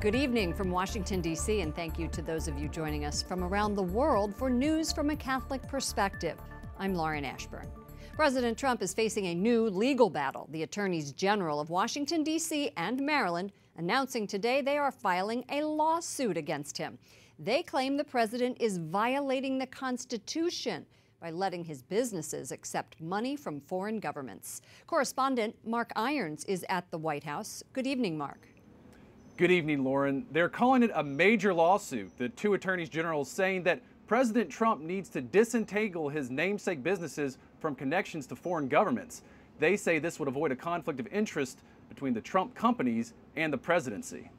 Good evening from Washington, D.C., and thank you to those of you joining us from around the world for news from a Catholic perspective. I'm Lauren Ashburn. President Trump is facing a new legal battle. The Attorneys General of Washington, D.C. and Maryland announcing today they are filing a lawsuit against him. They claim the president is violating the Constitution by letting his businesses accept money from foreign governments. Correspondent Mark Irons is at the White House. Good evening, Mark. Good evening, Lauren. They're calling it a major lawsuit. The two attorneys general saying that President Trump needs to disentangle his namesake businesses from connections to foreign governments. They say this would avoid a conflict of interest between the Trump companies and the presidency.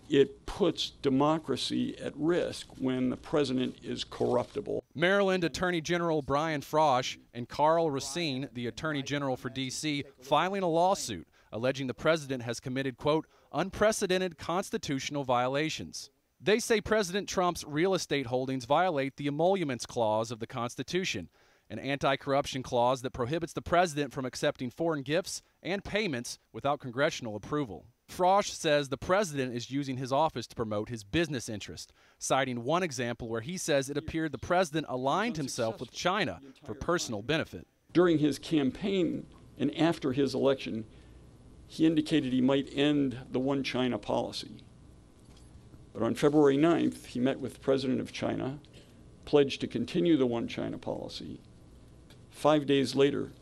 It puts democracy at risk when the president is corruptible. Maryland Attorney General Brian Frosh and Karl Racine, the Attorney General for D.C., filing a lawsuit alleging the president has committed, quote, unprecedented constitutional violations. They say President Trump's real estate holdings violate the emoluments clause of the Constitution, an anti-corruption clause that prohibits the president from accepting foreign gifts and payments without congressional approval. Frosh says the president is using his office to promote his business interest, citing one example where he says it appeared the president aligned himself with China for personal benefit. During his campaign and after his election, he indicated he might end the one China policy. But on February 9th, he met with the president of China, pledged to continue the one China policy. 5 days later,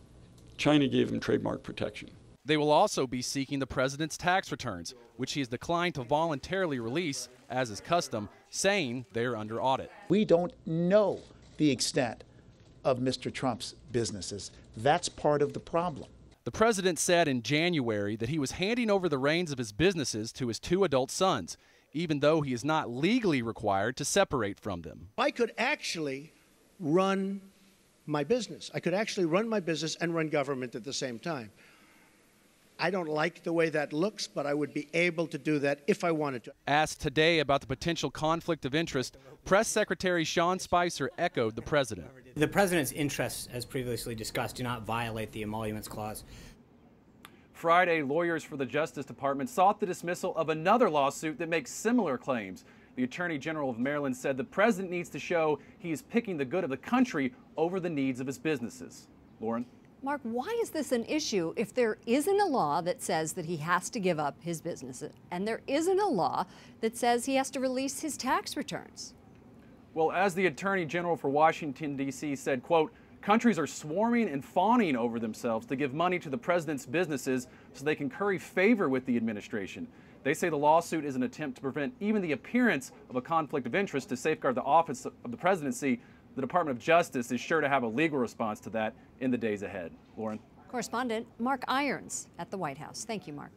China gave him trademark protection. They will also be seeking the president's tax returns, which he has declined to voluntarily release, as is custom, saying they're under audit. We don't know the extent of Mr. Trump's businesses. That's part of the problem. The president said in January that he was handing over the reins of his businesses to his two adult sons, even though he is not legally required to separate from them. I could actually run my business. I could actually run my business and run government at the same time. I don't like the way that looks, but I would be able to do that if I wanted to. Asked today about the potential conflict of interest, Press Secretary Sean Spicer echoed the president. The president's interests, as previously discussed, do not violate the emoluments clause. Friday, lawyers for the Justice Department sought the dismissal of another lawsuit that makes similar claims. The Attorney General of Maryland said the president needs to show he is picking the good of the country over the needs of his businesses. Lauren? Mark, why is this an issue if there isn't a law that says that he has to give up his businesses and there isn't a law that says he has to release his tax returns? Well, as the Attorney General for Washington, D.C. said, quote, countries are swarming and fawning over themselves to give money to the president's businesses so they can curry favor with the administration. They say the lawsuit is an attempt to prevent even the appearance of a conflict of interest to safeguard the office of the presidency. The Department of Justice is sure to have a legal response to that in the days ahead. Lauren? Correspondent Mark Irons at the White House. Thank you, Mark.